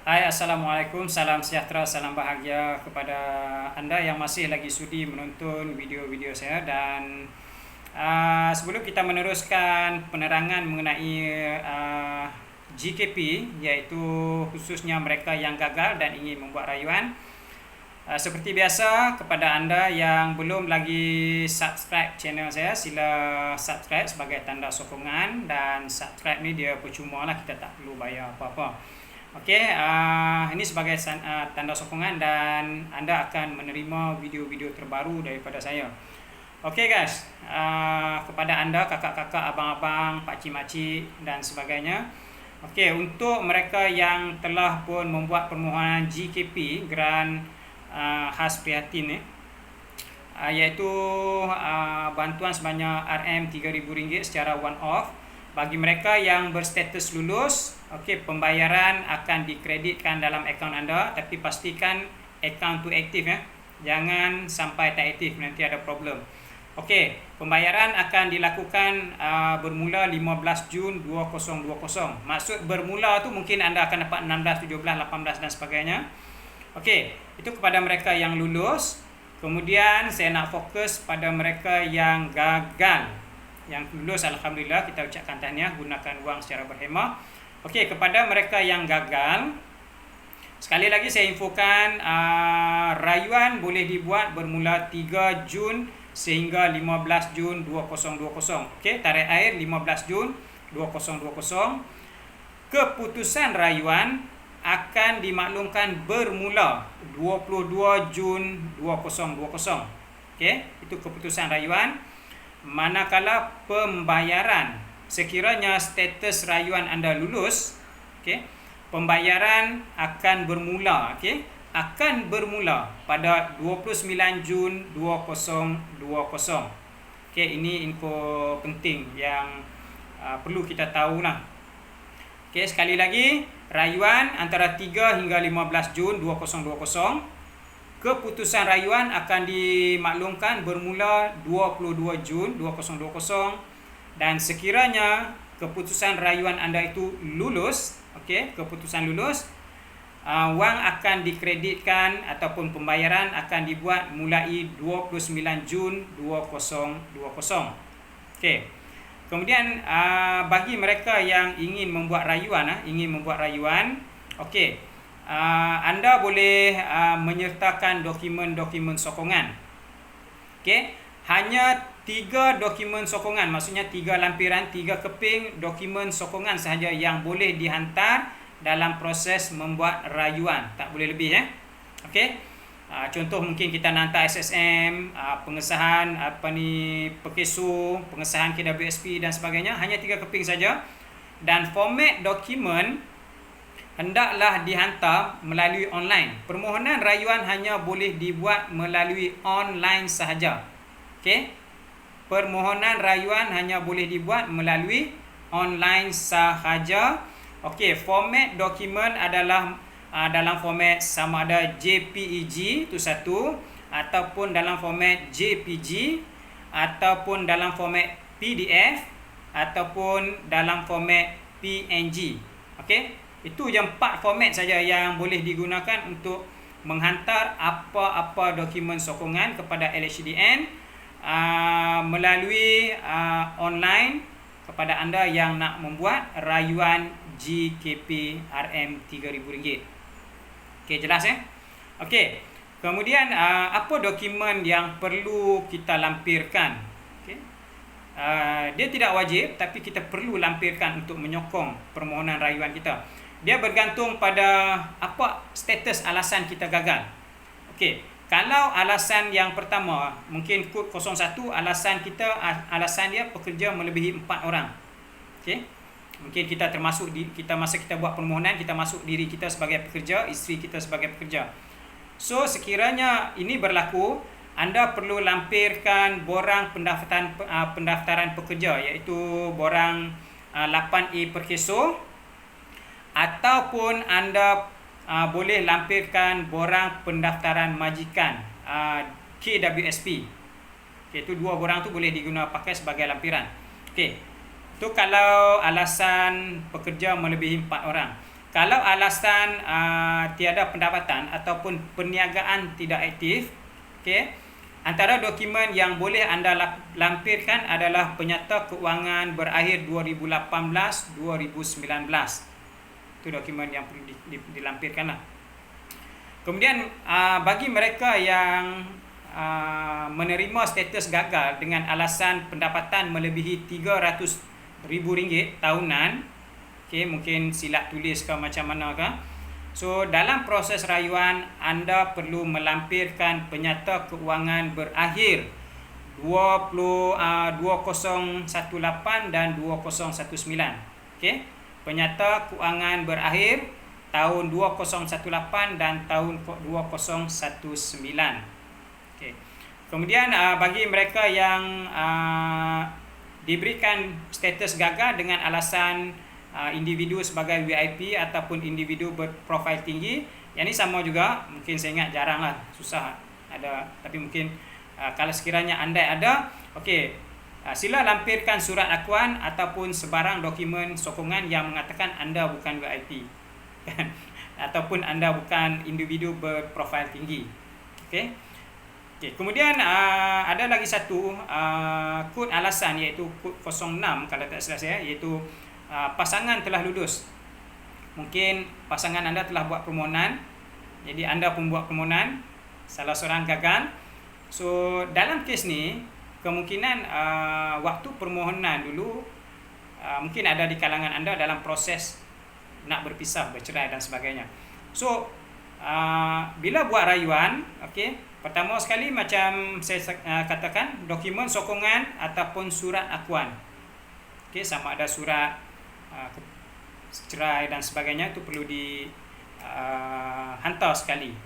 Hai, Assalamualaikum, salam sejahtera, salam bahagia kepada anda yang masih lagi sudi menonton video-video saya. Dan sebelum kita meneruskan penerangan mengenai GKP, iaitu khususnya mereka yang gagal dan ingin membuat rayuan, seperti biasa, kepada anda yang belum lagi subscribe channel saya, sila subscribe sebagai tanda sokongan. Dan subscribe ni dia percuma lah, kita tak perlu bayar apa-apa. Okey, ini sebagai tanda sokongan dan anda akan menerima video-video terbaru daripada saya. Okey guys, kepada anda kakak-kakak, abang-abang, pakcik-makcik dan sebagainya. Okey, untuk mereka yang telah pun membuat permohonan GKP, Geran Khas Prihatin, iaitu bantuan sebanyak RM3,000 secara one off. Bagi mereka yang berstatus lulus, okey, pembayaran akan dikreditkan dalam akaun anda, tapi pastikan akaun tu aktif ya. Jangan sampai tak aktif, nanti ada problem. Okey, pembayaran akan dilakukan bermula 15 Jun 2020. Maksud bermula tu mungkin anda akan dapat 16, 17, 18 dan sebagainya. Okey, itu kepada mereka yang lulus. Kemudian saya nak fokus pada mereka yang gagal. Yang lulus, alhamdulillah, kita ucapkan tahniah, gunakan wang secara berhemah. Okey, kepada mereka yang gagal, sekali lagi saya infokan, rayuan boleh dibuat bermula 3 Jun sehingga 15 Jun 2020. Okey, tarikh akhir 15 Jun 2020. Keputusan rayuan akan dimaklumkan bermula 22 Jun 2020. Okey, itu keputusan rayuan. Manakala pembayaran, sekiranya status rayuan anda lulus, okey, pembayaran akan bermula, okey, akan bermula pada 29 Jun 2020. Okey, ini info penting yang perlu kita tahulah. Okey, sekali lagi, rayuan antara 3 hingga 15 Jun 2020. Keputusan rayuan akan dimaklumkan bermula 22 Jun 2020. Dan sekiranya keputusan rayuan anda itu lulus, okey, keputusan lulus, wang akan dikreditkan ataupun pembayaran akan dibuat mulai 29 Jun 2020. Okey. Kemudian bagi mereka yang ingin membuat rayuan, okey, anda boleh menyertakan dokumen-dokumen sokongan. Okey, hanya 3 dokumen sokongan, maksudnya 3 lampiran, 3 keping dokumen sokongan sahaja yang boleh dihantar dalam proses membuat rayuan, tak boleh lebih ya. Okey, contoh mungkin kita nak hantar SSM, pengesahan perkeso, pengesahan KWSP dan sebagainya, hanya 3 keping saja. Dan format dokumen hendaklah dihantar melalui online. Permohonan rayuan hanya boleh dibuat melalui online sahaja. Okey, permohonan rayuan hanya boleh dibuat melalui online sahaja. Okey, format dokumen adalah dalam format sama ada JPEG itu satu, ataupun dalam format JPG, ataupun dalam format PDF, ataupun dalam format PNG. Okey, itu je 4 format saja yang boleh digunakan untuk menghantar apa-apa dokumen sokongan kepada LHDN melalui online kepada anda yang nak membuat rayuan GKP RM3,000. Okey, jelas ya? Okey, kemudian apa dokumen yang perlu kita lampirkan? Okay. Dia tidak wajib, tapi kita perlu lampirkan untuk menyokong permohonan rayuan kita. Dia bergantung pada apa status alasan kita gagal. Okey, kalau alasan yang pertama, mungkin kod 01, alasan dia pekerja melebihi 4 orang. Okey, mungkin kita termasuk masa kita buat permohonan, kita masuk diri kita sebagai pekerja, isteri kita sebagai pekerja. So sekiranya ini berlaku, anda perlu lampirkan borang pendaftaran pekerja, iaitu borang 8A perkeso, ataupun anda boleh lampirkan borang pendaftaran majikan KWSP. Okay, itu 2 borang tu boleh digunakan pakai sebagai lampiran. Okey, itu kalau alasan pekerja melebihi 4 orang. Kalau alasan tiada pendapatan ataupun perniagaan tidak aktif, okey, antara dokumen yang boleh anda lampirkan adalah penyata keuangan berakhir 2018-2019. Itu dokumen yang perlu dilampirkanlah. Kemudian bagi mereka yang menerima status gagal dengan alasan pendapatan melebihi RM300,000 tahunan, okey, mungkin silap tulis ke macam mana ke. So dalam proses rayuan anda perlu melampirkan penyata keuangan berakhir 2018 dan 2019. Okey, penyata keuangan berakhir tahun 2018 dan tahun 2019. Okey. Kemudian bagi mereka yang diberikan status gagal dengan alasan individu sebagai VIP ataupun individu berprofil tinggi, yang ini sama juga, mungkin saya ingat jaranglah, susah ada, tapi mungkin kalau sekiranya anda ada, okey, sila lampirkan surat akuan ataupun sebarang dokumen sokongan yang mengatakan anda bukan VIP ataupun anda bukan individu berprofil tinggi. Okey. Okey, kemudian ada lagi satu kod alasan, iaitu kod 06 kalau tak salah saya, iaitu pasangan telah lulus. Mungkin pasangan anda telah buat permohonan, jadi anda pun buat permohonan, salah seorang gagal. So dalam kes ni kemungkinan waktu permohonan dulu mungkin ada di kalangan anda dalam proses nak berpisah, bercerai dan sebagainya. So bila buat rayuan, okey, pertama sekali macam saya katakan, dokumen sokongan ataupun surat akuan. Okey, sama ada surat cerai dan sebagainya, itu perlu dihantar sekali.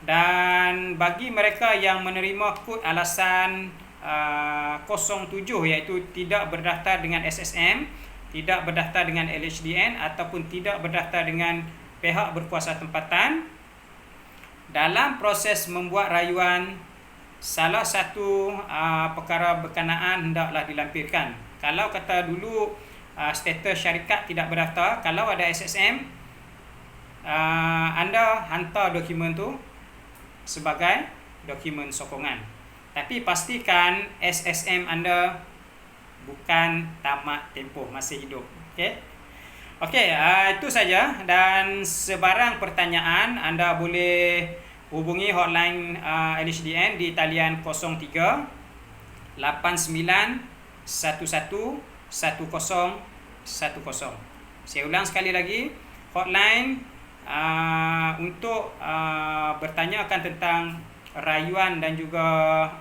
Dan bagi mereka yang menerima kod alasan 07, iaitu tidak berdaftar dengan SSM, tidak berdaftar dengan LHDN ataupun tidak berdaftar dengan pihak berkuasa tempatan, dalam proses membuat rayuan salah satu perkara berkenaan hendaklah dilampirkan. Kalau kata dulu status syarikat tidak berdaftar, kalau ada SSM, anda hantar dokumen tu sebagai dokumen sokongan. Tapi pastikan SSM anda bukan tamat tempoh, masih hidup. Okey. Okey, itu saja, dan sebarang pertanyaan anda boleh hubungi hotline LHDN di talian 03 89 11 1010. Saya ulang sekali lagi, hotline untuk bertanyakan tentang rayuan dan juga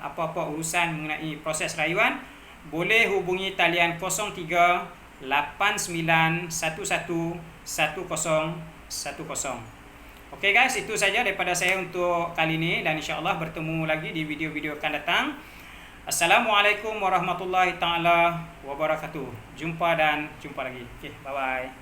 apa-apa urusan mengenai proses rayuan, boleh hubungi talian 03 89 11 1010. Okey guys, itu saja daripada saya untuk kali ini, dan insya-Allah bertemu lagi di video-video akan datang. Assalamualaikum warahmatullahi taala wabarakatuh. Jumpa lagi. Okey, bye bye.